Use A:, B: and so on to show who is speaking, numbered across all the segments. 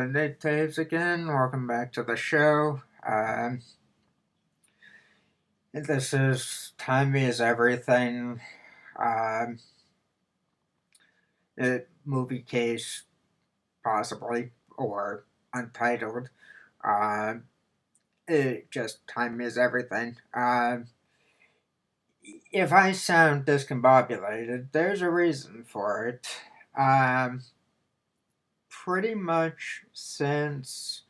A: Nick Taves again. Welcome back to the show. This is Time is Everything. Um, Moviecase, possibly, or Untitled. Um, it just Time is Everything. If I sound discombobulated, there's a reason for it. Um, Pretty much since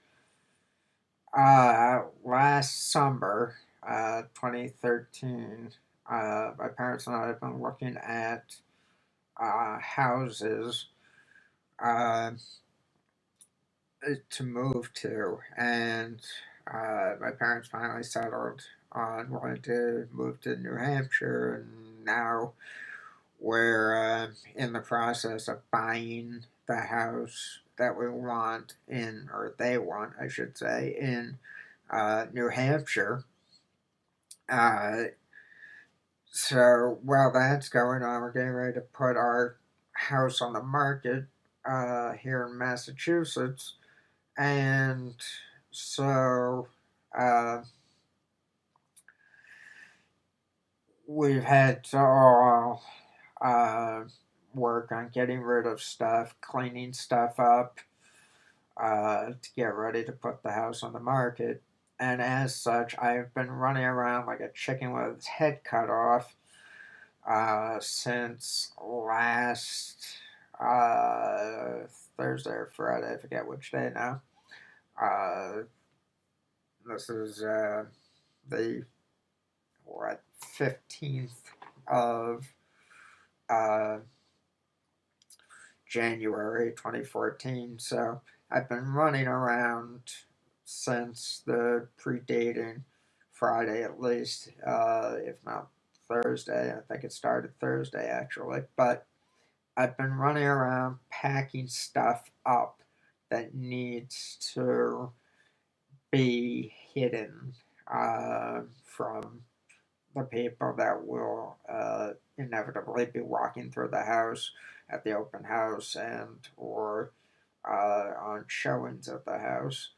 A: last summer, 2013, my parents and I have been looking at houses uh, to move to, and my parents finally settled on wanting to move to New Hampshire, and now we're in the process of buying the house that we want in, or they want, I should say, in New Hampshire. Uh, so while that's going on, we're getting ready to put our house on the market here in Massachusetts. And so uh, we've had to all work on getting rid of stuff, cleaning stuff up to get ready to put the house on the market. And as such, I've been running around like a chicken with its head cut off since last Thursday or Friday. I forget which day now. Uh, this is the what 15th of uh, January 2014. So I've been running around since the predating Friday at least, if not Thursday. I think it started Thursday actually. But I've been running around packing stuff up that needs to be hidden from the people that will inevitably be walking through the house at the open house and or on showings of the house.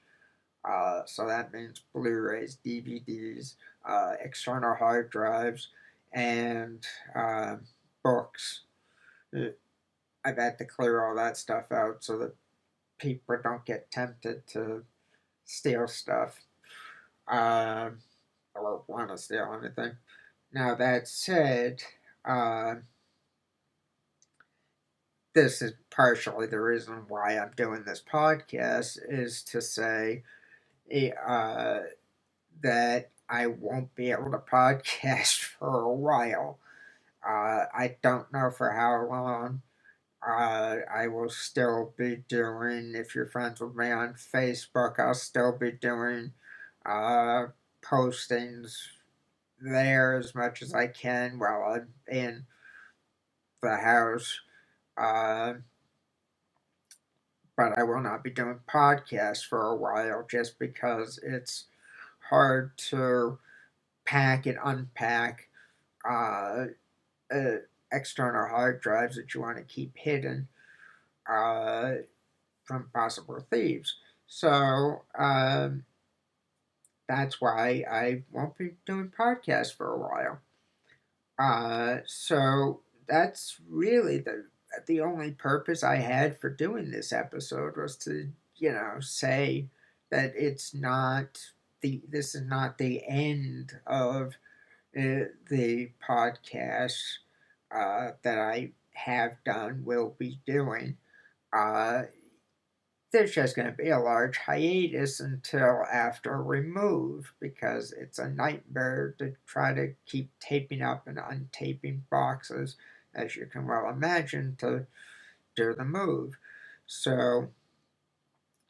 A: So that means Blu-rays, DVDs, external hard drives, and books. I've had to clear all that stuff out so that people don't get tempted to steal stuff um, or want to steal anything. Now, that said, uh, this is partially the reason why I'm doing this podcast is to say uh, that I won't be able to podcast for a while. I don't know for how long. I will still be doing, if you're friends with me on Facebook, I'll still be doing uh, postings there as much as I can while I'm in the house. Uh, but I will not be doing podcasts for a while just because it's hard to pack and unpack uh, uh, external hard drives that you want to keep hidden uh, from possible thieves. So that's why I won't be doing podcasts for a while. So that's really the only purpose I had for doing this episode was to say that it's not this is not the end of the podcast that I have done will be doing. Uh, there's just going to be a large hiatus until after remove because it's a nightmare to try to keep taping up and untaping boxes, as you can well imagine, to do the move. So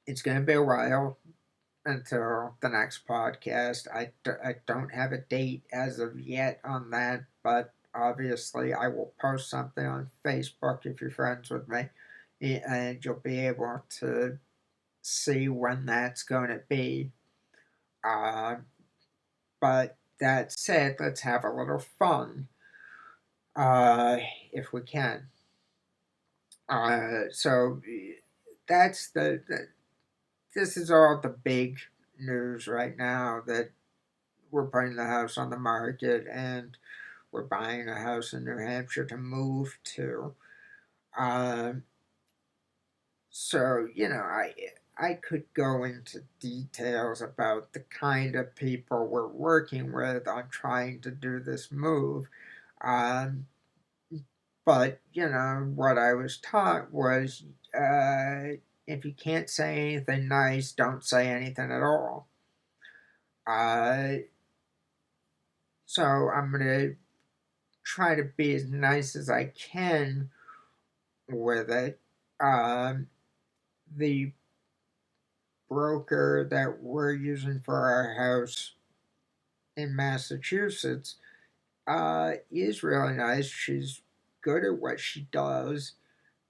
A: it's going to be a while until the next podcast. I don't have a date as of yet on that, but obviously I will post something on Facebook if you're friends with me, and you'll be able to see when that's going to be. Uh, but that said, let's have a little fun uh, if we can. So that's the this is all the big news right now that we're putting the house on the market and we're buying a house in New Hampshire to move to. Um, so I could go into details about the kind of people we're working with on trying to do this move. Um, but what I was taught was, if you can't say anything nice, don't say anything at all. Uh, so I'm gonna try to be as nice as I can with it. Um, the broker that we're using for our house in Massachusetts is really nice. She's good at what she does.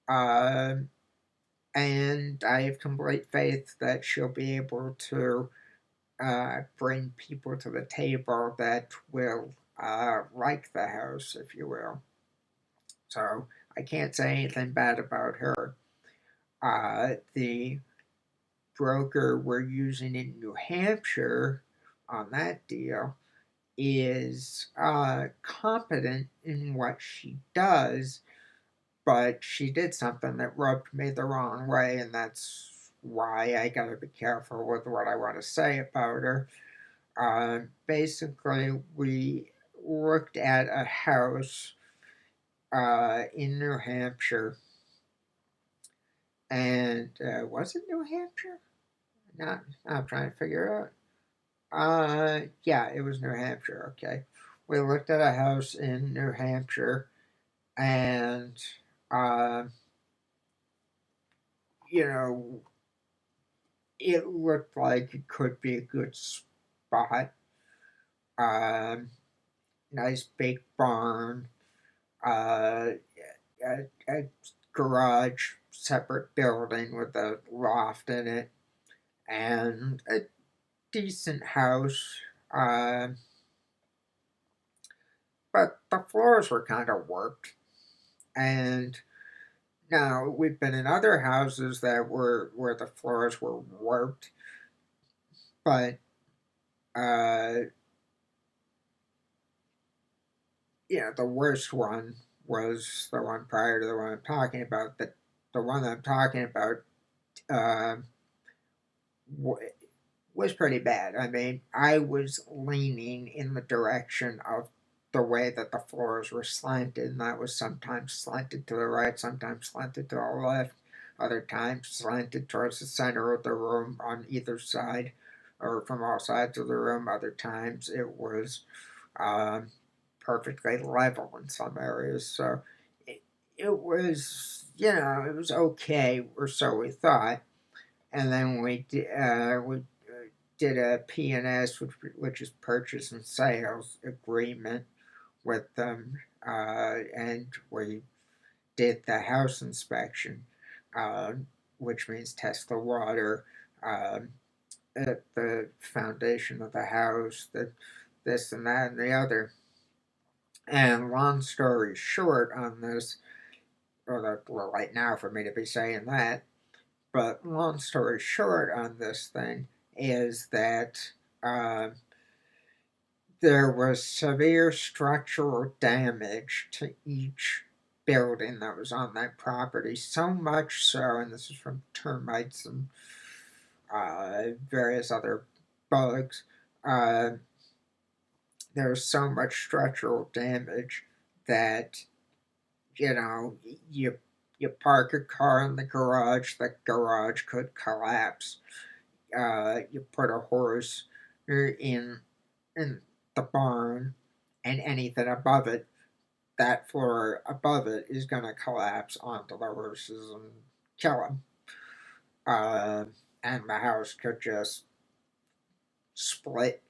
A: Um, and I have complete faith that she'll be able to bring people to the table that will like the house, if you will. So I can't say anything bad about her. The broker we're using in New Hampshire on that deal is competent in what she does, but she did something that rubbed me the wrong way, and that's why I gotta be careful with what I want to say about her. Basically, we looked at a house in New Hampshire, and was it New Hampshire? Not, I'm trying to figure out. Yeah, it was New Hampshire. Okay, we looked at a house in New Hampshire, and uh, you know, it looked like it could be a good spot. Um, Nice big barn, uh, a garage, separate building with a loft in it, and a decent house. Uh, but the floors were kind of warped. And now we've been in other houses that were where the floors were warped, but uh, the worst one was the one prior to the one I'm talking about. The one I'm talking about uh, was pretty bad. I mean, I was leaning in the direction of the way that the floors were slanted, and that was sometimes slanted to the right, sometimes slanted to the left, other times slanted towards the center of the room on either side, or from all sides of the room. Other times it was um, perfectly level in some areas. So it, it was, it was okay, or so we thought. And then we did a P&S, which is purchase and sales agreement with them, and we did the house inspection, uh, which means test the water, um, at the foundation of the house, the this and that and the other. And long story short on this, well, right now for me to be saying that, but long story short on this thing is that uh, there was severe structural damage to each building that was on that property. So much so, and this is from termites and various other bugs, uh, there was so much structural damage that you know you you park a car in the garage could collapse. You put a horse in the barn, and anything above it, that floor above it is going to collapse onto the horses and kill them. Uh, and the house could just split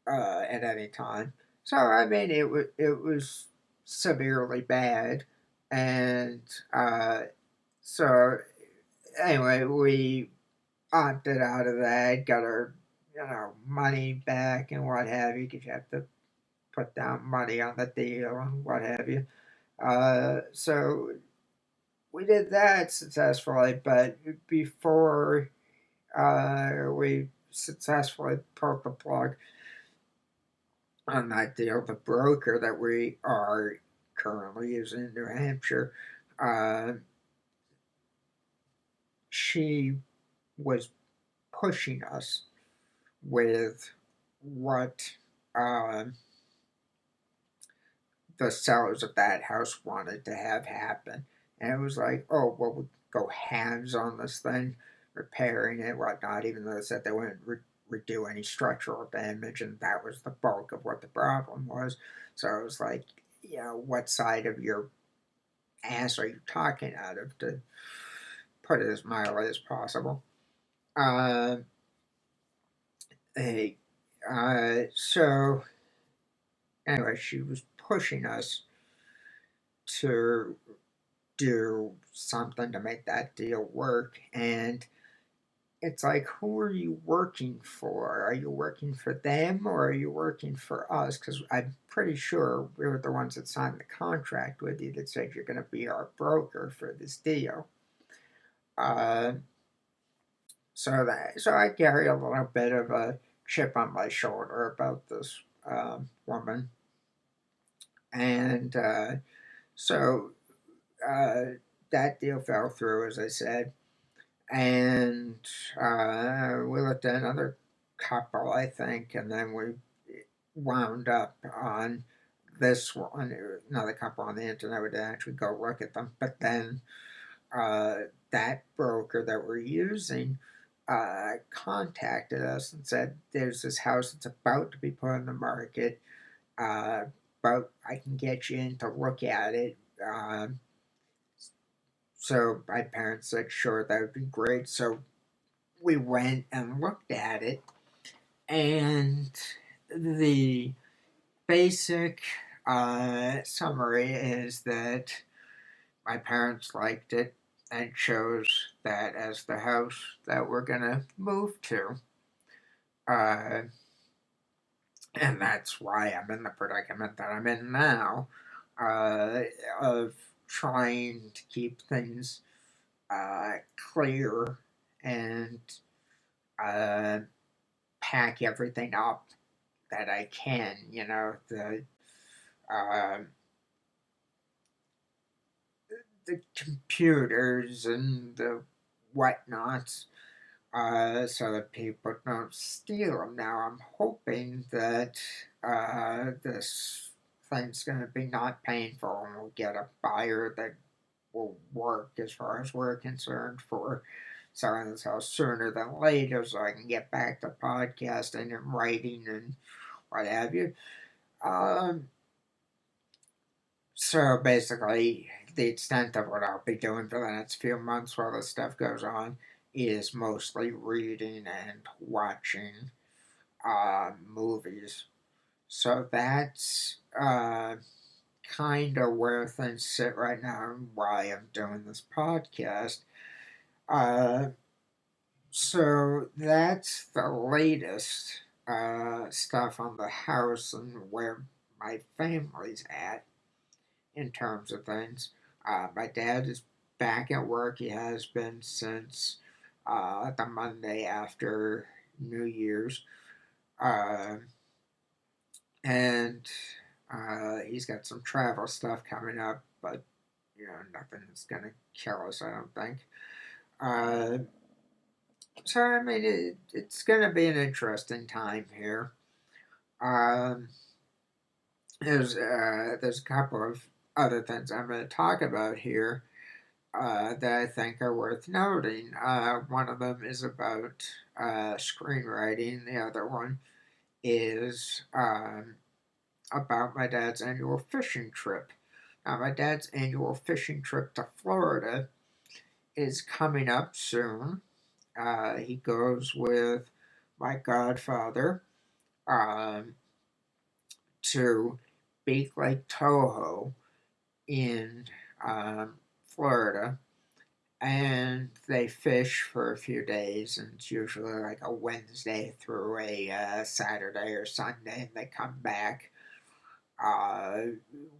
A: at any time. So I mean, it was severely bad, and so anyway, we opted out of that, got our money back and what have you, because you have to put down money on the deal and what have you. So we did that successfully, but before we successfully pulled the plug on that deal. The broker that we are currently using in New Hampshire, uh, she was pushing us with what um, the sellers of that house wanted to have happen. And it was like, oh, well, we'll go hands on this thing, repairing it, whatnot, even though they said they wouldn't redo any structural damage, and that was the bulk of what the problem was. So it was like, what side of your ass are you talking out of, to put it as mildly as possible? Uh, hey, so anyway, she was pushing us to do something to make that deal work. And it's like, who are you working for? Are you working for them or are you working for us? Because I'm pretty sure we were the ones that signed the contract with you that said you're going to be our broker for this deal. Uh, so I carry a little bit of a chip on my shoulder about this woman, and so uh, that deal fell through, as I said. And we looked at another couple, I think, and then we wound up on this one. Another couple on the internet. We didn't actually go look at them, but then uh, that broker that we're using contacted us and said, "There's this house that's about to be put on the market, uh, but I can get you in to look at it." So my parents said, "Sure, that would be great." So we went and looked at it, and the basic summary is that my parents liked it and chose that as the house that we're gonna move to. Uh, and that's why I'm in the predicament that I'm in now, uh, of trying to keep things clear and uh, pack everything up that I can. Uh, the computers and the whatnots, so that people don't steal them. Now I'm hoping that this thing's going to be not painful, and we'll get a buyer that will work, as far as we're concerned, for selling this house sooner than later, so I can get back to podcasting and writing and what have you. Um, So basically, the extent of what I'll be doing for the next few months while this stuff goes on is mostly reading and watching movies. So that's kind of where things sit right now and why I'm doing this podcast. Uh, so that's the latest stuff on the house and where my family's at in terms of things. My dad is back at work. He has been since the Monday after New Year's. Uh, and he's got some travel stuff coming up, but nothing's going to kill us, I don't think. Uh, so, I mean, it's going to be an interesting time here. Um, there's a couple of other things I'm going to talk about here that I think are worth noting. One of them is about screenwriting. The other one is about my dad's annual fishing trip. Now, my dad's annual fishing trip to Florida is coming up soon. He goes with my godfather um, to Big Lake Toho in Florida, and they fish for a few days, and it's usually like a Wednesday through a Saturday or Sunday, and they come back uh,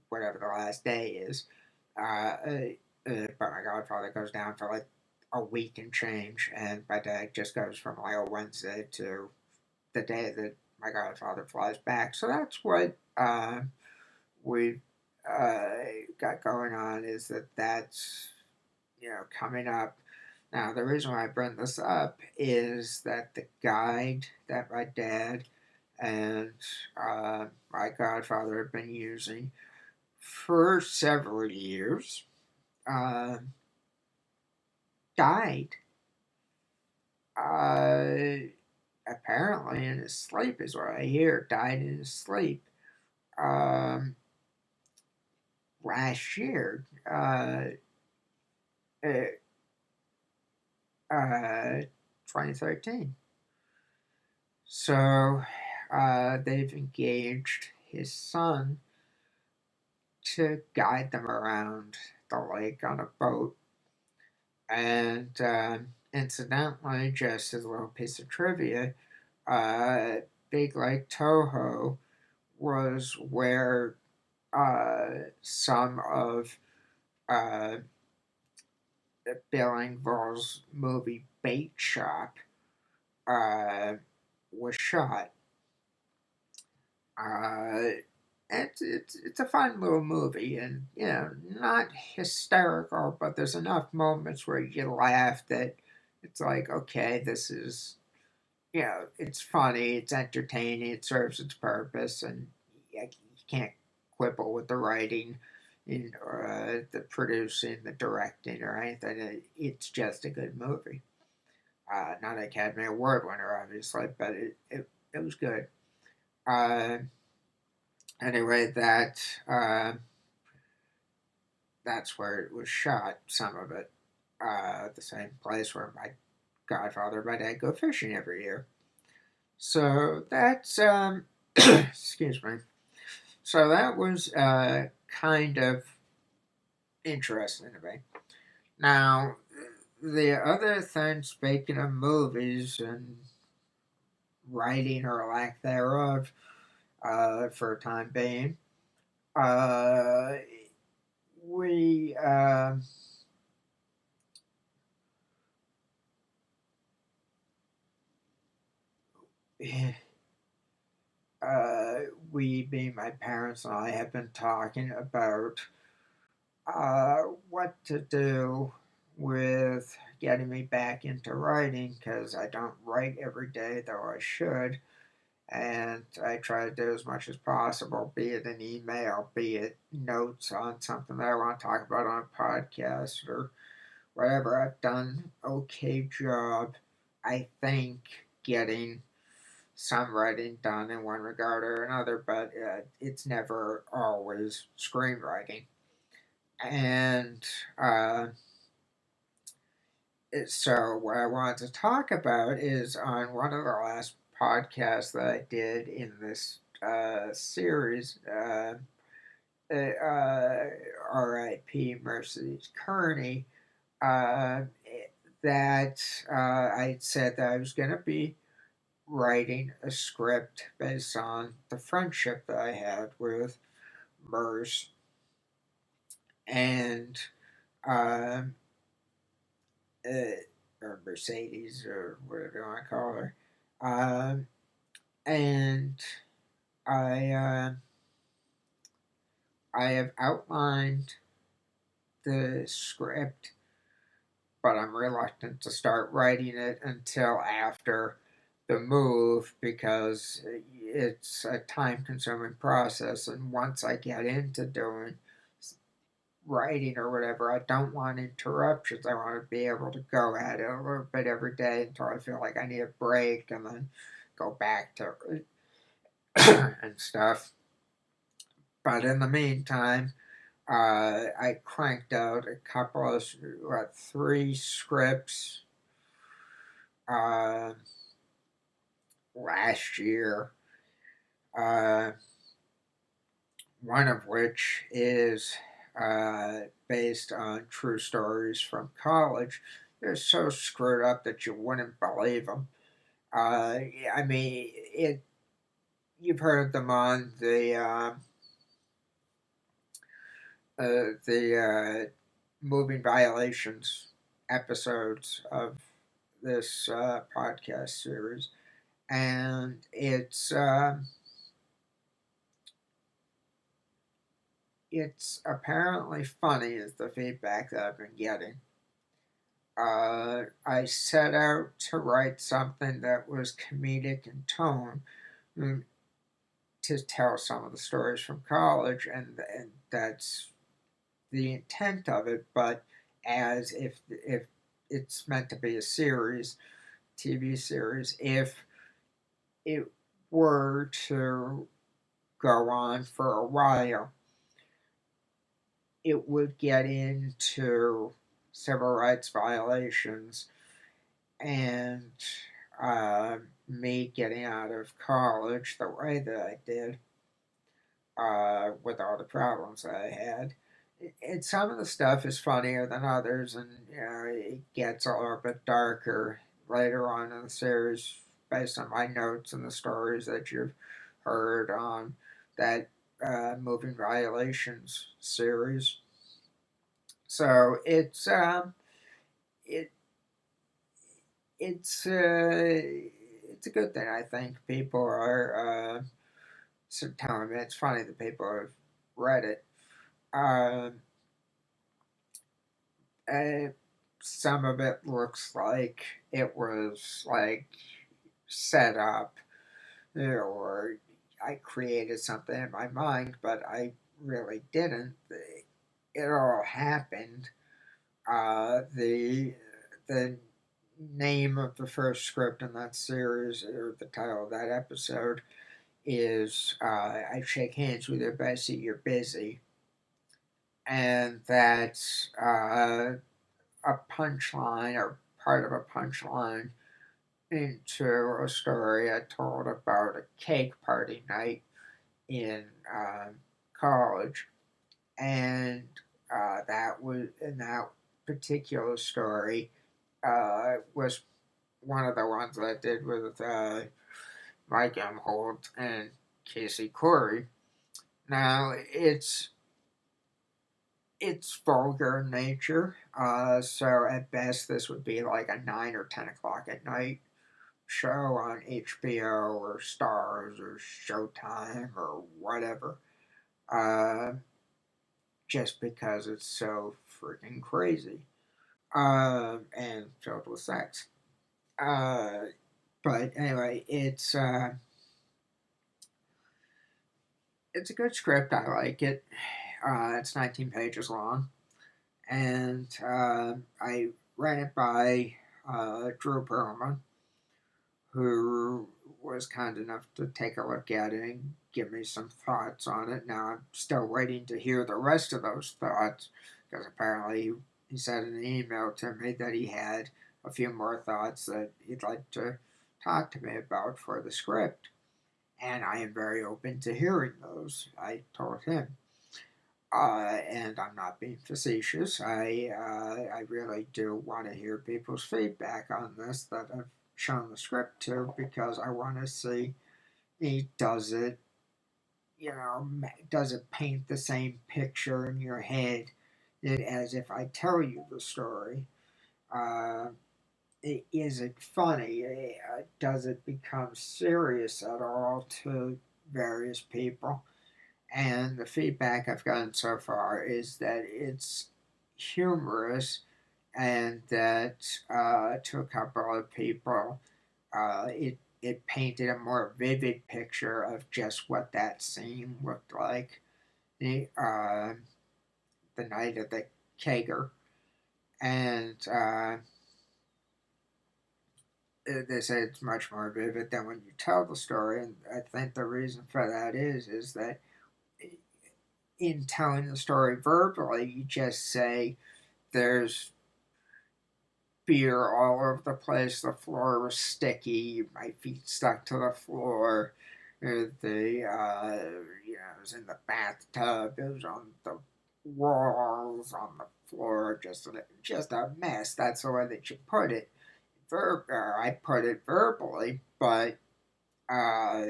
A: whatever the last day is. But my godfather goes down for like a week and change, and my dad just goes from like a Wednesday to the day that my godfather flies back. So that's what we've got going on, is that's coming up. Now, the reason why I bring this up is that the guide that my dad and my godfather have been using for several years uh, died. Uh, Apparently in his sleep, is what I hear. Died in his sleep um, last year. Uh, uh, 2013. So they've engaged his son to guide them around the lake on a boat. And incidentally, just as a little piece of trivia, uh, Big Lake Toho was where some of uh, Billingville's movie Bait Shop uh, was shot. Uh, it's a fun little movie, and not hysterical, but there's enough moments where you laugh that it's like, okay, this is it's funny, it's entertaining, it serves its purpose, and you can't quibble with the writing, the producing, the directing, or anything. It's just a good movie. Not an Academy Award winner, obviously, but it was good. Uh, anyway, that's where it was shot. Some of it, the same place where my godfather and my dad go fishing every year. So that's excuse me. So that was kind of interesting to me. Now, the other thing, speaking of movies and writing or lack thereof, for a time being, uh, we uh, we, being my parents and I, have been talking about what to do with getting me back into writing, because I don't write every day, though I should. And I try to do as much as possible, be it an email, be it notes on something that I want to talk about on a podcast or whatever. I've done okay job, I think, getting some writing done in one regard or another, but it's never always screenwriting. And uh, so, what I wanted to talk about is on one of the last podcasts that I did in this series, R.I.P. Mercedes Kearney, uh, that I said that I was going to be writing a script based on the friendship that I had with Merce and um, uh, or Mercedes or whatever you want to call her. Um, and I I have outlined the script, but I'm reluctant to start writing it until after the move, because it's a time consuming process. And once I get into doing writing or whatever, I don't want interruptions. I want to be able to go at it a little bit every day until I feel like I need a break, and then go back to and stuff. But in the meantime, I cranked out a couple of, three scripts uh, last year. Uh, one of which is based on true stories from college. They're so screwed up that you wouldn't believe them. I mean, it. You've heard them on the moving violations episodes of this podcast series, and it's apparently funny is the feedback that I've been getting. I set out to write something that was comedic in tone, mm, to tell some of the stories from college, and that's the intent of it. But as if it's meant to be a series, TV series, if it were to go on for a while, it would get into civil rights violations and me getting out of college the way that I did, with all the problems that I had. Some of the stuff is funnier than others, and it gets a little bit darker later on in the series based on my notes and the stories that you've heard on that Moving Violations series. So it it's it's a good thing. I think people are telling me it's funny that people have read it. Um, uh, some of it looks like it was like set up, or I created something in my mind, but I really didn't. It all happened. The name of the first script in that series, or the title of that episode, is "I Shake Hands with You, but I See You're Busy," and that's a punchline, or part of a punchline into a story I told about a cake party night in college, and that was in that particular story was one of the ones I did with Mike Emholt and Casey Corey. Now it's vulgar in nature, so at best this would be like a 9 or 10 o'clock at night show on HBO or Stars or Showtime or whatever, uh, just because it's so freaking crazy, and filled with sex. Uh, but anyway, it's a good script. I like it. It's 19 pages long, and I ran it by Drew Perlman, who was kind enough to take a look at it and give me some thoughts on it. Now I'm still waiting to hear the rest of those thoughts, because apparently he said in an email to me that he had a few more thoughts that he'd like to talk to me about for the script. And I am very open to hearing those, I told him. And I'm not being facetious. I really do want to hear people's feedback on this that I've shown the script to, because I want to see, does it, does it paint the same picture in your head as if I tell you the story? Uh, is it funny? Does it become serious at all to various people? And the feedback I've gotten so far is that it's humorous, and that to a couple of people, it painted a more vivid picture of just what that scene looked like the night of the kegger. And they say it's much more vivid than when you tell the story. And I think the reason for that is that in telling the story verbally, you just say there's beer all over the place, the floor was sticky, my feet stuck to the floor, it was in the bathtub, it was on the walls, on the floor, just a mess. That's the way that you put it. I put it verbally, but uh,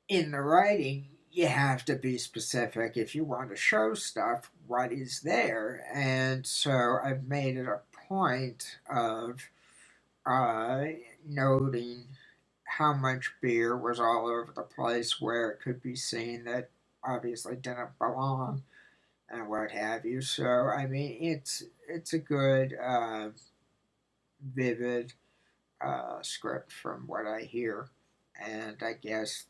A: in the writing, you have to be specific if you want to show stuff what is there. And so I've made it a point of uh, noting how much beer was all over the place where it could be seen that obviously didn't belong and what have you. So I mean, it's a good, vivid script from what I hear, and I guess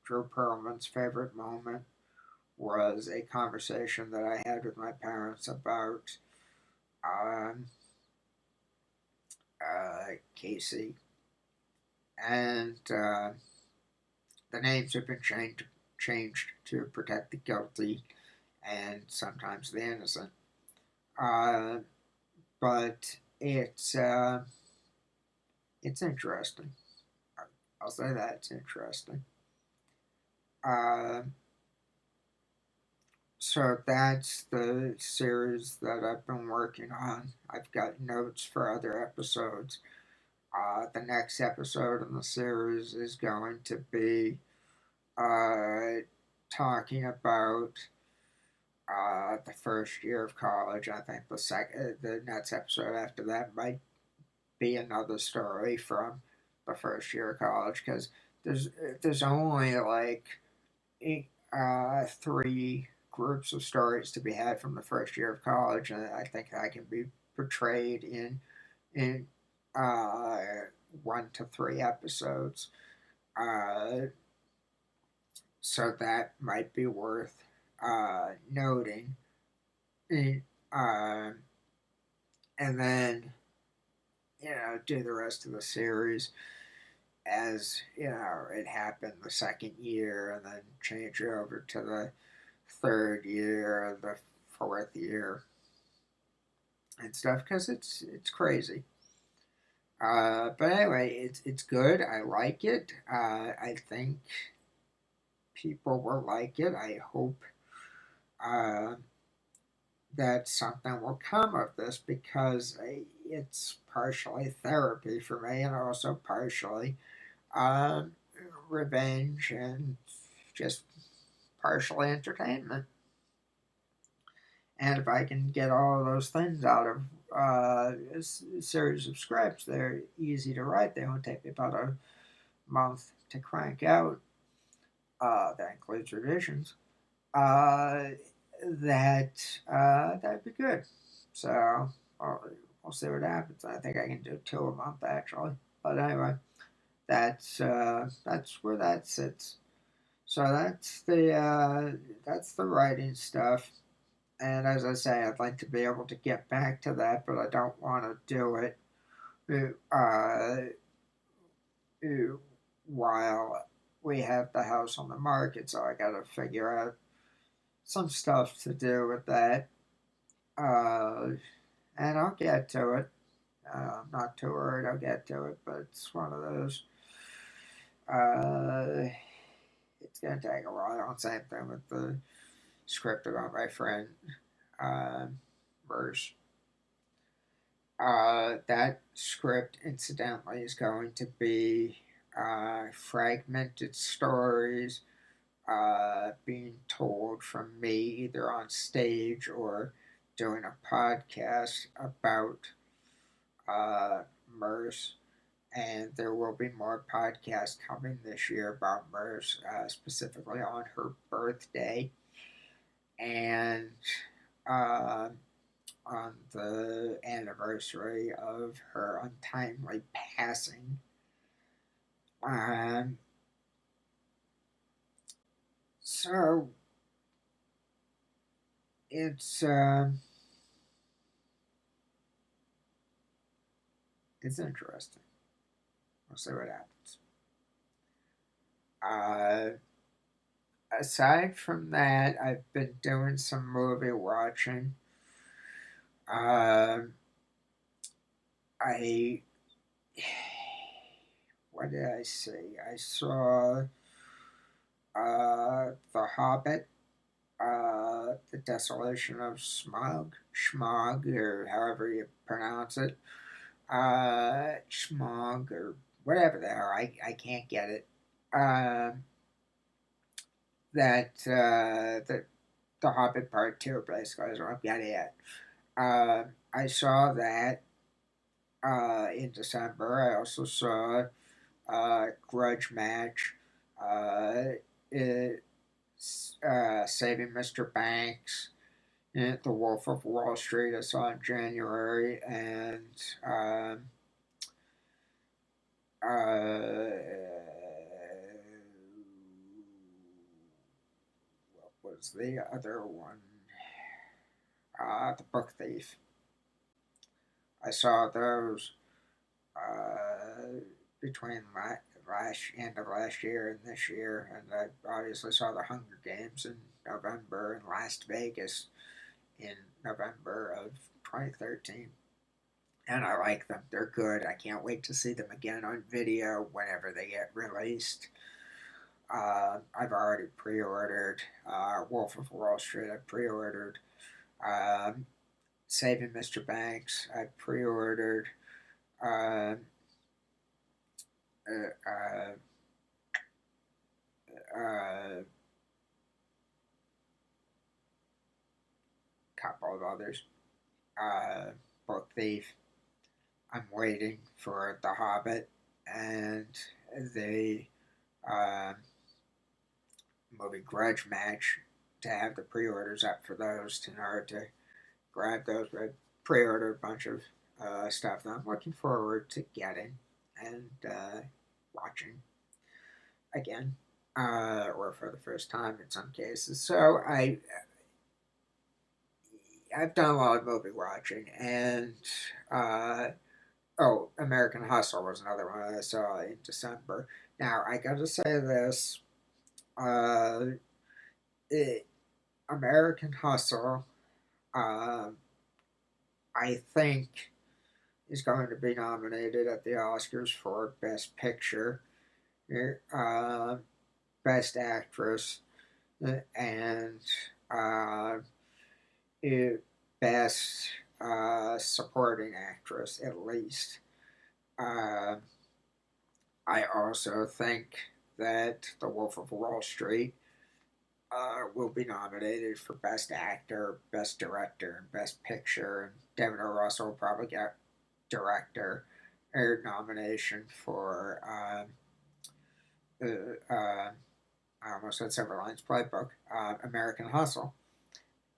A: Drew Perlman's favorite moment was a conversation that I had with my parents about um, Casey, and the names have been changed to protect the guilty and sometimes the innocent. Uh, but it's interesting. I'll say that it's interesting. Uh, so that's the series that I've been working on. I've got notes for other episodes. The next episode in the series is going to be uh, talking about the first year of college. I think the next episode after that might be another story from the first year of college because there's only like three groups of stories to be had from the first year of college, and I think that can be portrayed in uh, 1 to 3 episodes. Uh, so that might be worth noting. And, uh, and then do the rest of the series as it happened the second year, and then change it over to the third year, the fourth year, and stuff because it's crazy. But anyway, it's good. I like it. I think people will like it. I hope uh, that something will come of this because it's partially therapy for me and also partially um, revenge and just partially entertainment. And if I can get all of those things out of a series of scripts, they're easy to write. They only take me about a month to crank out. That includes revisions. Uh, that'd be good. So we'll see what happens. I think I can do 2 a month actually. But anyway, that's where that sits. So that's the writing stuff. And as I say, I'd like to be able to get back to that, but I don't want to do it uh, while we have the house on the market. So I got to figure out some stuff to do with that. Uh, and I'll get to it. I'm not too worried I'll get to it, but it's one of those. Uh, it's going to take a while. Same thing with the script about my friend uh, Verse. That script, incidentally, is going to be fragmented stories being told from me either on stage or doing a podcast about Merce. And there will be more podcasts coming this year about Merce, specifically on her birthday. And uh, on the anniversary of her untimely passing. Um, so it's it's interesting. We'll see what happens. Uh, Aside from that, I've been doing some movie watching. Uh, I what did I see? I saw The Hobbit, The Desolation of Schmog, or however you pronounce it, Schmog, or whatever the hell. I can't get it. the Hobbit Part Two basically is what I'm getting at. I saw that in December. I also saw Grudge Match, uh, it, Saving Mr. Banks, and The Wolf of Wall Street. I saw in January, and um, uh, what was the other one? The Book Thief. I saw those between last end of last year and this year, and I obviously saw the Hunger Games in November and Las Vegas in November of 2013. And I like them. They're good. I can't wait to see them again on video whenever they get released. I've already pre-ordered Wolf of Wall Street. I pre-ordered um, Saving Mr. Banks. I pre-ordered uh, uh, uh, a couple of others. Uh, Book Thief. I'm waiting for The Hobbit and the uh, movie Grudge Match to have the pre-orders up for those in order to grab those. I pre-ordered a bunch of stuff that I'm looking forward to getting and watching again, or for the first time in some cases. So I've done a lot of movie watching, and uh, oh, American Hustle was another one I saw in December. Now I got to say this: uh, it, American Hustle, um, I think, is going to be nominated at the Oscars for Best Picture, uh, Best Actress, and uh, Best Supporting Actress, at least. Uh, I also think that The Wolf of Wall Street will be nominated for Best Actor, Best Director, and Best Picture. And David O. Russell will probably get Director or nomination for I almost said Silver Linings Playbook, American Hustle.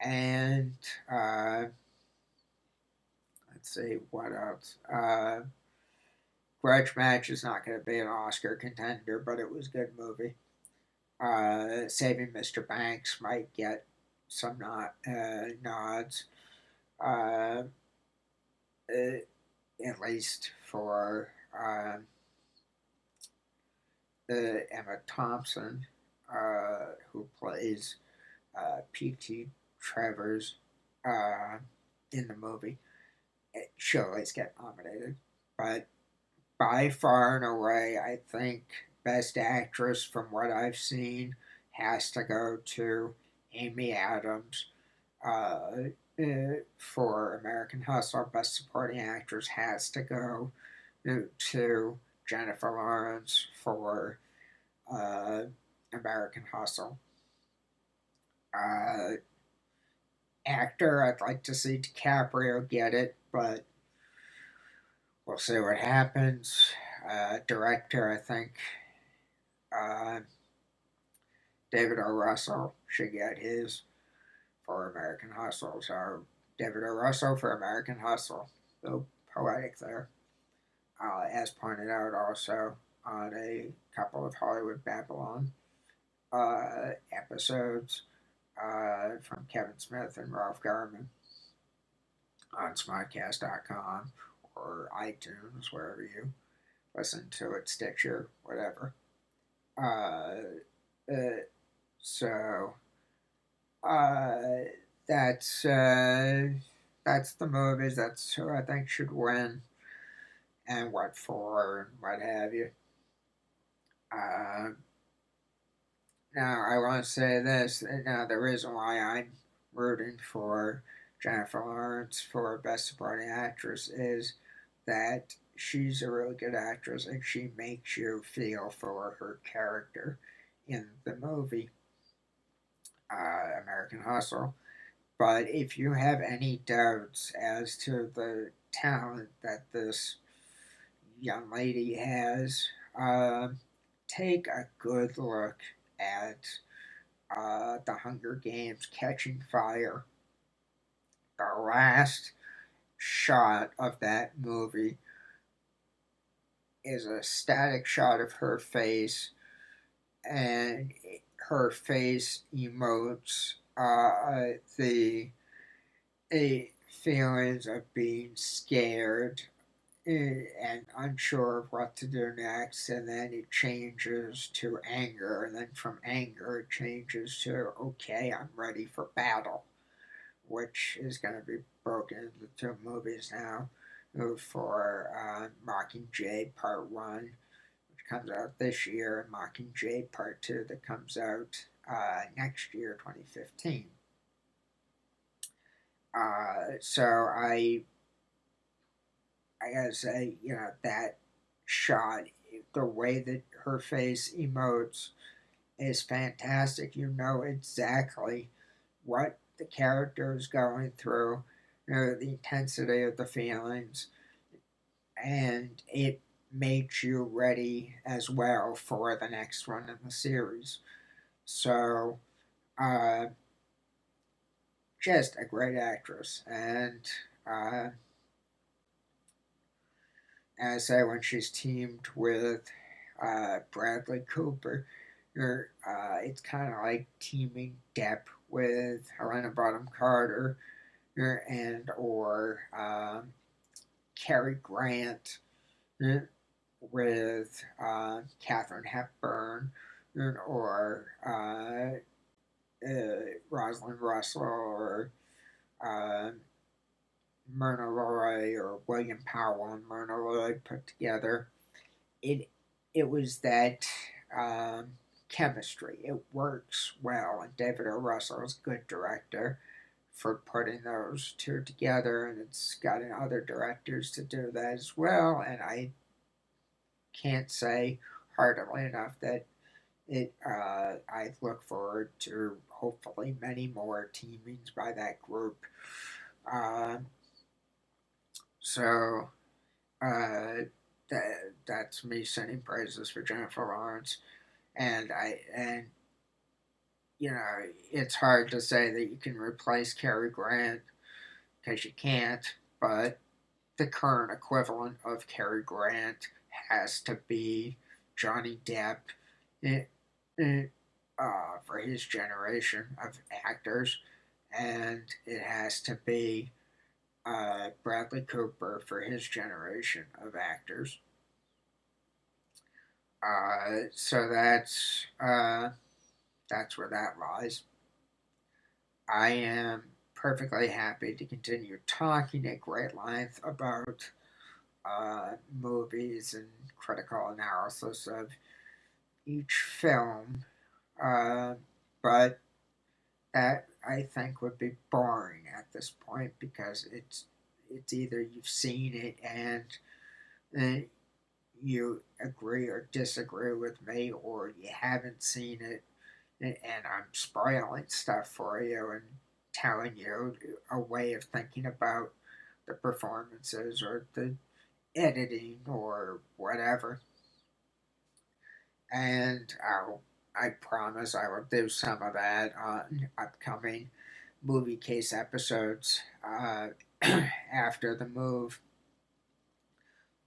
A: And let's see what else. Grudge Match is not going to be an Oscar contender, but it was a good movie. Saving Mr. Banks might get some nods, uh, at least for Emma Thompson, who plays P.T. Travers in the movie. She'll always get nominated. But by far and away, I think Best Actress, from what I've seen, has to go to Amy Adams. For American Hustle, Best Supporting Actress has to go to Jennifer Lawrence for American Hustle. Uh, Actor, I'd like to see DiCaprio get it, but we'll see what happens. Director, I think uh, David O. Russell should get his for American Hustle. So David O. Russell for American Hustle. So poetic there. As pointed out also on a couple of Hollywood Babylon episodes from Kevin Smith and Ralph Garman on smodcast.com or iTunes, wherever you listen to it, Stitcher, whatever. Uh, uh, so uh, that's uh, that's the movies. That's who I think should win and what for and what have you. Uh, Now I want to say this. Now the reason why I'm rooting for Jennifer Lawrence for Best Supporting Actress is that she's a really good actress and she makes you feel for her character in the movie. American Hustle. But if you have any doubts as to the talent that this young lady has, take a good look at The Hunger Games Catching Fire. The last shot of that movie is a static shot of her face, and her face emotes the feelings of being scared and unsure of what to do next, and then it changes to anger, and then from anger it changes to okay, I'm ready for battle, which is going to be broken into two movies now for Mockingjay Part 1, which comes out this year, and Mockingjay Part 2 that comes out next year, 2015. So I gotta say, that shot, the way that her face emotes is fantastic. You know exactly what the character is going through, the intensity of the feelings, and it makes you ready as well for the next one in the series. So, uh, just a great actress. And uh, as I say, when she's teamed with Bradley Cooper, it's kind of like teaming Depp with Helena Bonham Carter, and or Cary Grant with Katharine Hepburn, or Rosalind Russell, or uh, Myrna Loy, or William Powell and Myrna Loy put together. It it was that um, chemistry. It works well, and David O. Russell is a good director for putting those two together, and it's gotten other directors to do that as well. And I can't say heartily enough that I look forward to hopefully many more teamings by that group. Uh, so uh, that's me sending praises for Jennifer Lawrence, and it's hard to say that you can replace Cary Grant because you can't, but the current equivalent of Cary Grant has to be Johnny Depp, eh, eh, for his generation of actors, and it has to be Bradley Cooper for his generation of actors. So that's where that lies. I am perfectly happy to continue talking at great length about movies and critical analysis of each film, uh, but that I think would be boring at this point because it's either you've seen it and uh, you agree or disagree with me, or you haven't seen it and I'm spoiling stuff for you and telling you a way of thinking about the performances or the editing or whatever. And I promise I will do some of that on upcoming Moviecase episodes after the move.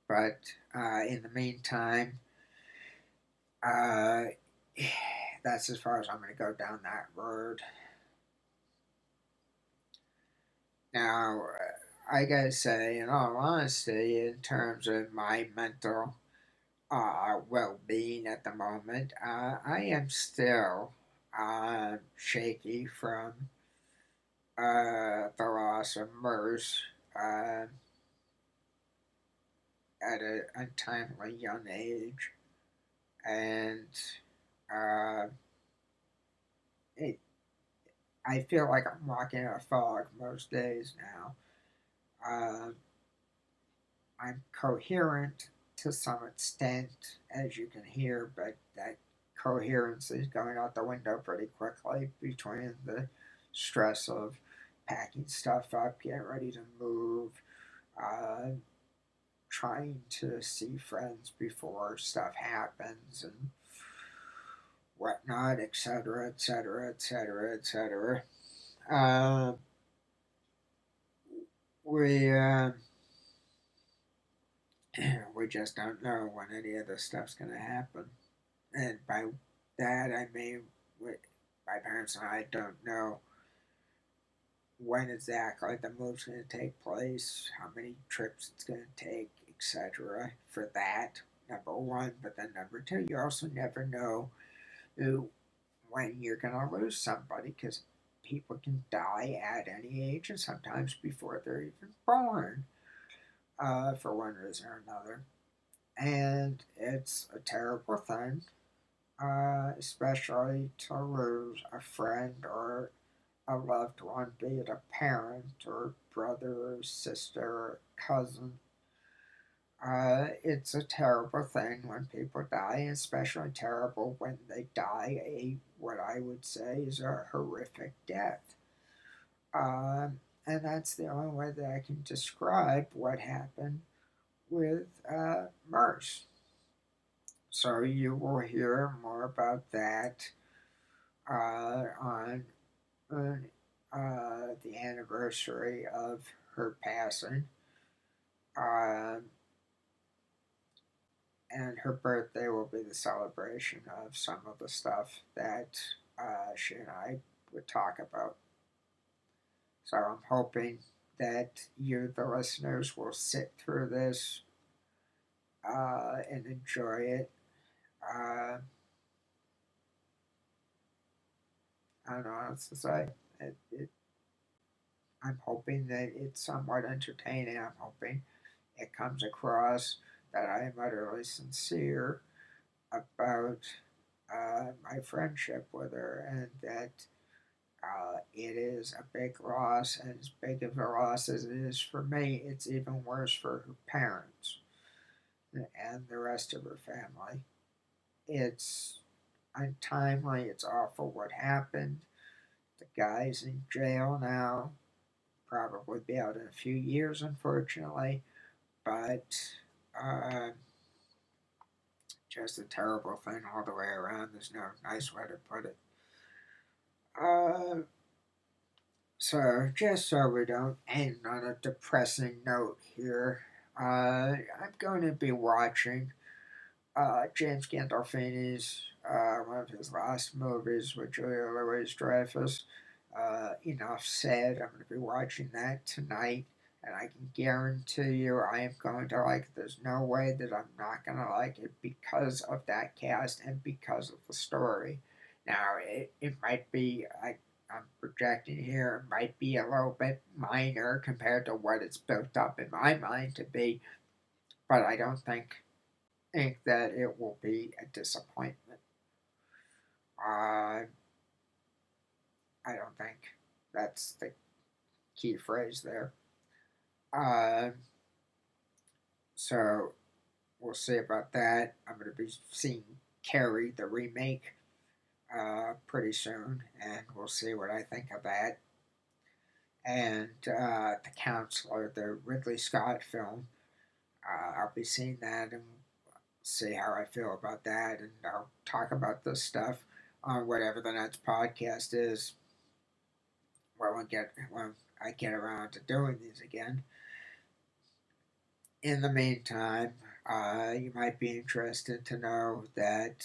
A: But in the meantime, uh, that's as far as I'm going to go down that road. Now, I gotta say, in all honesty, in terms of my mental well being at the moment, I am still shaky from the loss of Merce uh, at an untimely young age. And uh, it, I feel like I'm walking in a fog most days now. Uh, I'm coherent to some extent, as you can hear, but that coherence is going out the window pretty quickly between the stress of packing stuff up, getting ready to move, uh, trying to see friends before stuff happens, and whatnot, etc., etc., etc., etc. We we just don't know when any of this stuff's going to happen, and by that I mean my parents and I don't know when exactly the move's going to take place, how many trips it's going to take, etc. For that, number one. But then number two, you also never know when you're going to lose somebody, because people can die at any age and sometimes before they're even born, for one reason or another. And it's a terrible thing, especially to lose a friend or a loved one, be it a parent or brother or sister or cousin. It's a terrible thing when people die, especially terrible when they die what I would say is a horrific death. And that's the only way that I can describe what happened with MERS. So you will hear more about that on the anniversary of her passing. Um, and her birthday will be the celebration of some of the stuff that she and I would talk about. So I'm hoping that you, the listeners, will sit through this and enjoy it. Uh, I don't know what else to say. I'm hoping that it's somewhat entertaining. I'm hoping it comes across that I am utterly sincere about my friendship with her, and that it is a big loss, and as big of a loss as it is for me, it's even worse for her parents and the rest of her family. It's untimely, it's awful what happened. The guy's in jail now, probably be out in a few years, unfortunately, but uh, just a terrible thing all the way around. There's no nice way to put it. Uh, just so we don't end on a depressing note here, I'm going to be watching James Gandolfini's one of his last movies with Julia Louis-Dreyfus. Enough said. I'm going to be watching that tonight, and I can guarantee you I am going to like it. There's no way that I'm not going to like it because of that cast and because of the story. Now, it might be, I'm projecting here, it might be a little bit minor compared to what it's built up in my mind to be, but I don't think that it will be a disappointment. Uh, I don't think that's the key phrase there. Uh, so we'll see about that. I'm going to be seeing Carrie, the remake, pretty soon, and we'll see what I think of that. And The Counselor, the Ridley Scott film, I'll be seeing that and see how I feel about that, and I'll talk about this stuff on whatever the next podcast is when I get around to doing these again. In the meantime, you might be interested to know that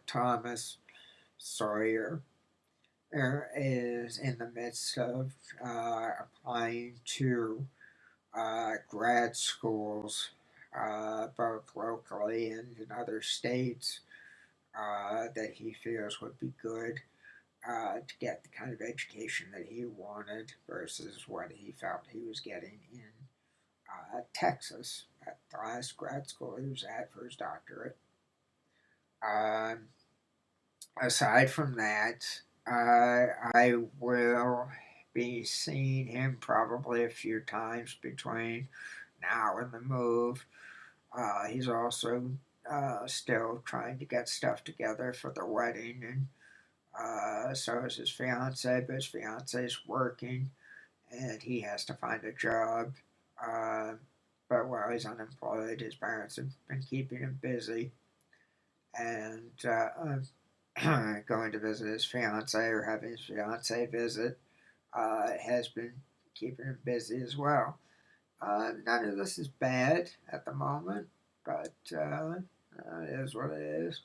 A: Thomas Sawyer is in the midst of applying to grad schools, both locally and in other states, that he feels would be good to get the kind of education that he wanted versus what he felt he was getting in Texas at the last grad school he was at for his doctorate. Um, Aside from that, I will be seeing him probably a few times between now and the move. He's also still trying to get stuff together for the wedding, and so is his fiance, but his fiance is working, and he has to find a job. Uh, but while he's unemployed, his parents have been keeping him busy, and going to visit his fiance or having his fiance visit has been keeping him busy as well. None of this is bad at the moment, but it is what it is.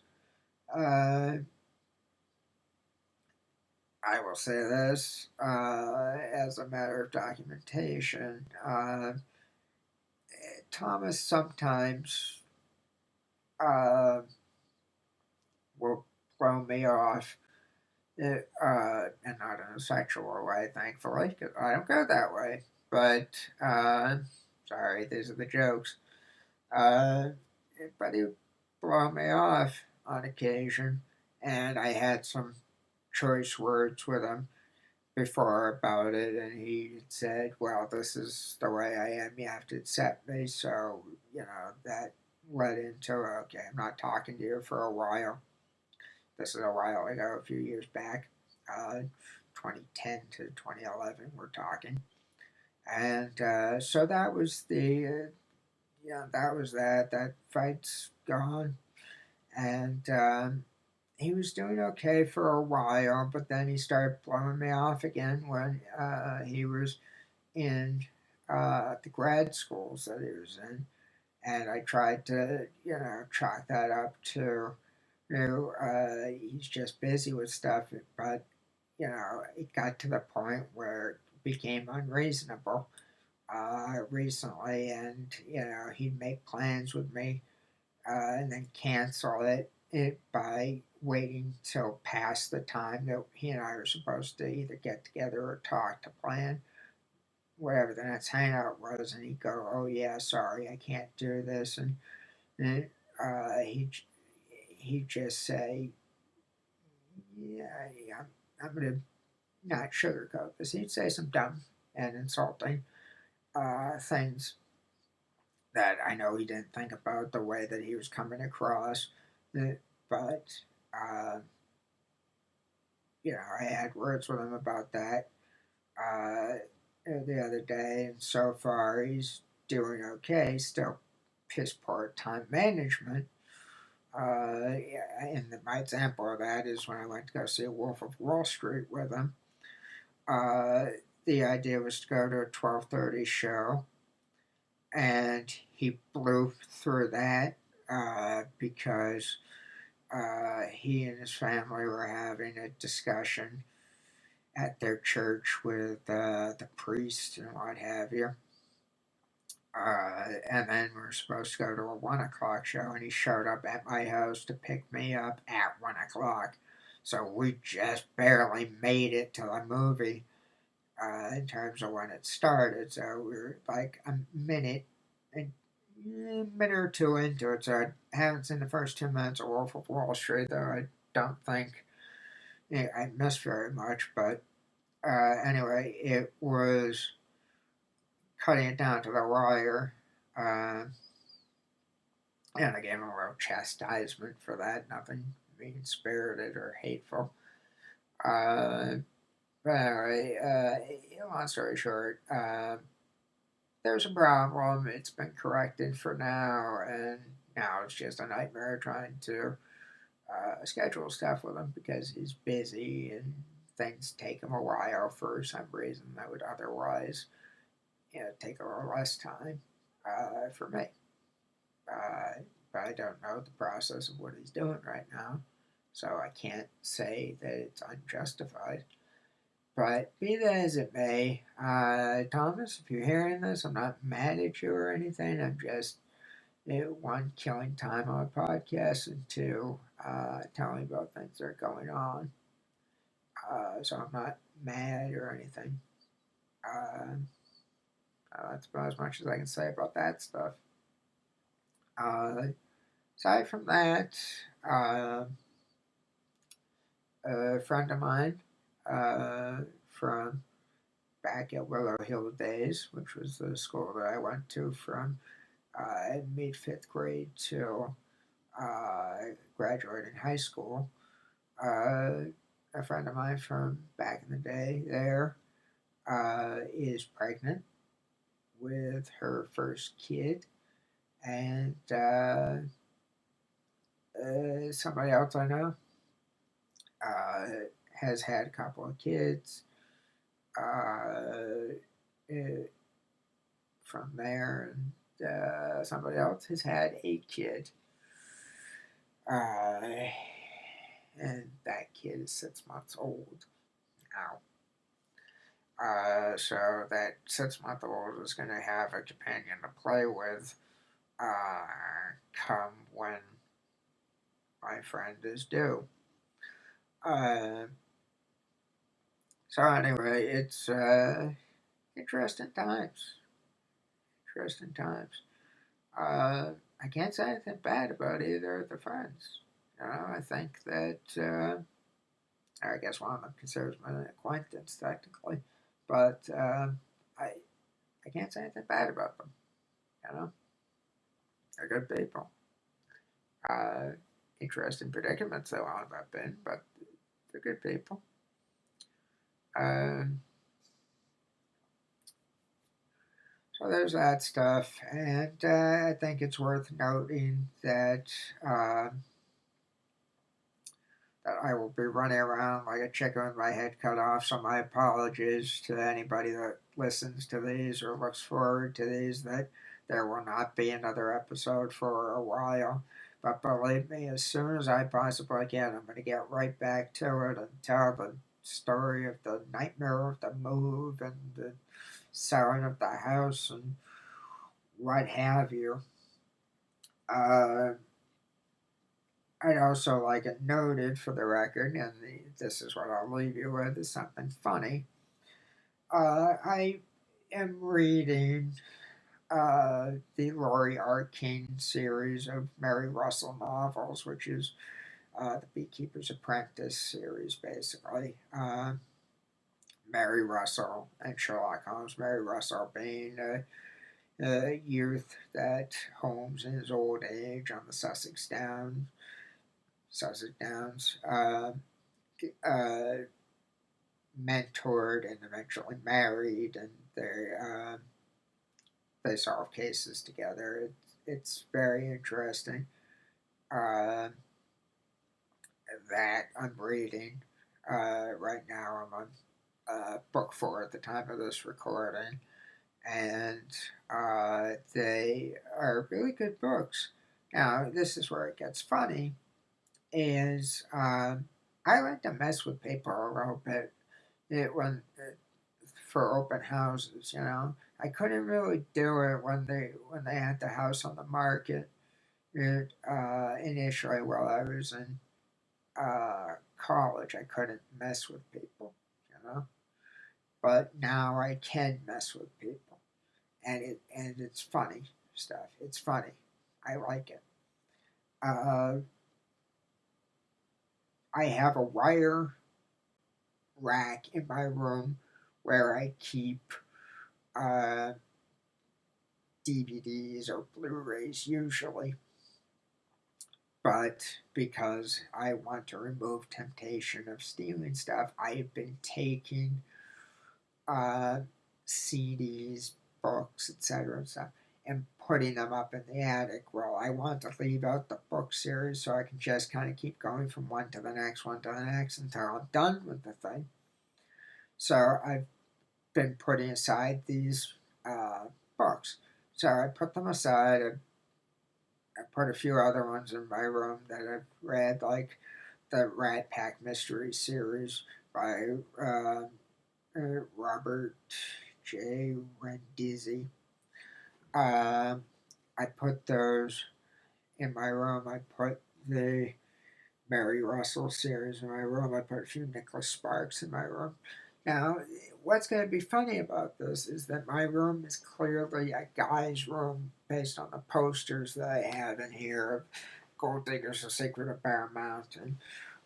A: Uh, I will say this as a matter of documentation. Thomas sometimes uh, will blow me off, and not in a sexual way, thankfully, because I don't go that way. But, sorry, these are the jokes. Uh, but he would blow me off on occasion, and I had some choice words with him before about it, and he said, "Well, this is the way I am. You have to accept me." So, that led into, okay, I'm not talking to you for a while. This is a while ago, a few years back, uh, 2010 to 2011. We're talking, and so that was that was that. That fight's gone, and he was doing okay for a while, but then he started blowing me off again when he was in the grad schools that he was in, and I tried to chalk that up to he's just busy with stuff, but it got to the point where it became unreasonable recently, and he'd make plans with me and then cancel it by waiting till past the time that he and I were supposed to either get together or talk to plan whatever the next hangout was, and he'd go, "Oh yeah, sorry, I can't do this," and then he'd just say, "Yeah, yeah, I'm gonna not sugarcoat this." He'd say some dumb and insulting things that I know he didn't think about the way that he was coming across, but uh, I had words with him about that the other day, and so far he's doing okay. Still piss poor time management. And my example of that is when I went to go see Wolf of Wall Street with him. Uh, the idea was to go to a 12:30 show, and he blew through that because he and his family were having a discussion at their church with the priest and what have you. And then we were supposed to go to a 1 o'clock show, and he showed up at my house to pick me up at 1 o'clock. So we just barely made it to the movie in terms of when it started. So we were like a minute or two into it. So I haven't seen the first 2 minutes of Wolf of Wall Street, though I don't think I missed very much. But anyway, it was cutting it down to the wire. Uh, and I gave him a little chastisement for that. Nothing mean spirited or hateful. Uh, but anyway, long story short, there's a problem. It's been corrected for now, and now it's just a nightmare trying to schedule stuff with him because he's busy and things take him a while for some reason that would otherwise, take a little less time for me. But I don't know the process of what he's doing right now, so I can't say that it's unjustified. But be that as it may, Thomas, if you're hearing this, I'm not mad at you or anything. I'm just one, killing time on a podcast, and two, telling about things that are going on. So I'm not mad or anything. Uh, that's about as much as I can say about that stuff. Uh, Aside from that, uh, a friend of mine from back at Willow Hill days, which was the school that I went to from mid fifth grade till graduating high school. Uh, a friend of mine from back in the day there is pregnant with her first kid, and somebody else I know uh, has had a couple of kids uh, uh, from there, and somebody else has had a kid, uh, and that kid is 6 months old now. So that 6 month old is going to have a companion to play with uh, come when my friend is due. Uh, so anyway, it's interesting times. Interesting times. I can't say anything bad about either of the friends. I think that I guess one of them considers me an acquaintance technically, but I I can't say anything bad about them. You know, they're good people. Uh, Interesting predicaments they wound up in, but they're good people. Um, so there's that stuff, and I think it's worth noting uh, that I will be running around like a chicken with my head cut off. So my apologies to anybody that listens to these or looks forward to these. That there will not be another episode for a while. But believe me, as soon as I possibly can, I'm going to get right back to it and tell the story of the nightmare of the move and the selling of the house and what have you. Uh, I'd also like it noted for the record, and this is what I'll leave you with, is something funny. I am reading the Laurie R. King series of Mary Russell novels, which is the Beekeeper's Apprentice series, basically. Mary Russell and Sherlock Holmes. Mary Russell being a youth that Holmes in his old age on the Sussex Downs, uh, mentored and eventually married, and they solve cases together. It's very interesting. Uh, that I'm reading right now. I'm on book 4 at the time of this recording, and they are really good books. Now, this is where it gets funny. Is I like to mess with people a little bit. When for open houses, I couldn't really do it when they had the house on the market. Initially, while I was in college, I couldn't mess with people, But now I can mess with people, and it's funny stuff. It's funny. I like it. Uh, I have a wire rack in my room where I keep uh, DVDs or Blu-rays usually, but because I want to remove temptation of stealing stuff, I have been taking uh, CDs, books, etc., and stuff, and putting them up in the attic. Well, I want to leave out the book series so I can just kind of keep going from one to the next, one to the next until I'm done with the thing. So I've been putting aside these books. So I put them aside. I put a few other ones in my room that I've read, like the Rat Pack Mystery series by Robert J. Rendizzi. Um, I put those in my room. I put the Mary Russell series in my room. I put a few Nicholas Sparks in my room. Now, what's going to be funny about this is that my room is clearly a guy's room based on the posters that I have in here of Gold Diggers, The Secret of Bear Mountain.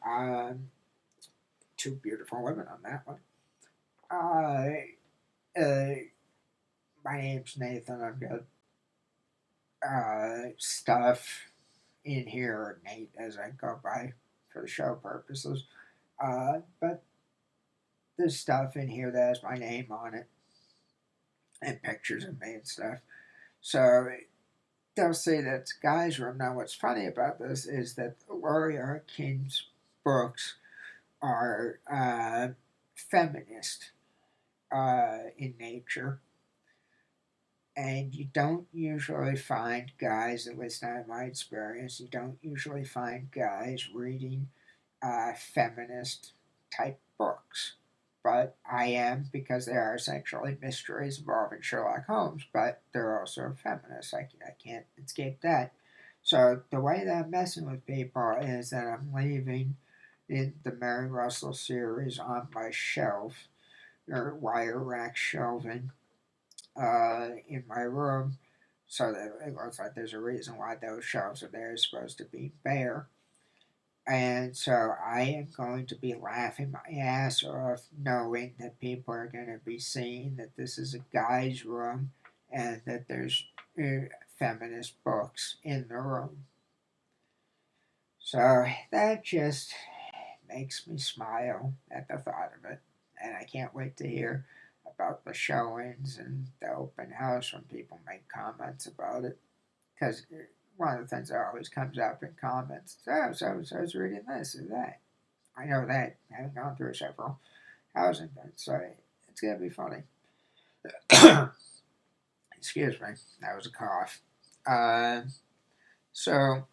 A: Um, Two beautiful women on that one. Uh, my name's Nathan. I've got stuff in here, or Nate as I go by for the show purposes. But there's stuff in here that has my name on it and pictures of me and stuff. So they'll say that's guys' room. Now, what's funny about this is that Laurie R. King's books are feminist in nature, and you don't usually find guys, at least not in my experience, you don't usually find guys reading feminist type books. But I am, because they are essentially mysteries involving Sherlock Holmes, but they're also feminists. I can't escape that. So the way that I'm messing with people is that I'm leaving in the Mary Russell series on my shelf, or wire rack shelving, in my room, so that it looks like there's a reason why those shelves are there. It's supposed to be bare. And so I am going to be laughing my ass off knowing that people are going to be seeing that this is a guy's room and that there's feminist books in the room. So that just makes me smile at the thought of it. And I can't wait to hear about the showings and the open house when people make comments about it. Because one of the things that always comes up in comments is, oh, so is reading this or that. I know that, having gone through several housing things, so it's going to be funny. Excuse me, that was a cough. Uh, so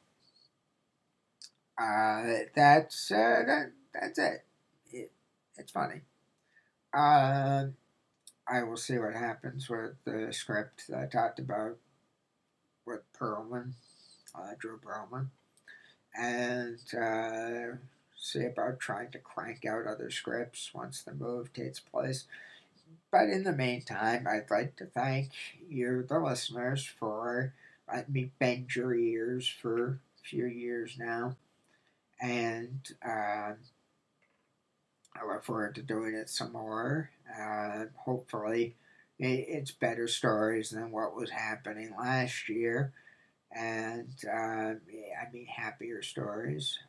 A: that's it. It's funny. Uh, I will see what happens with the script that I talked about with Perlman, Drew Perlman, and see about trying to crank out other scripts once the move takes place. But in the meantime, I'd like to thank you, the listeners, for letting me bend your ears for a few years now. And I look forward to doing it some more. Hopefully, it's better stories than what was happening last year. And yeah, I mean, happier stories.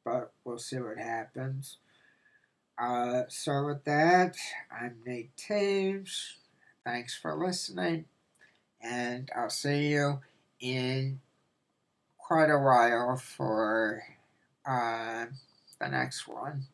A: But we'll see what happens. So, with that, I'm Nate Taves. Thanks for listening. And I'll see you in quite a while for uh, the next one.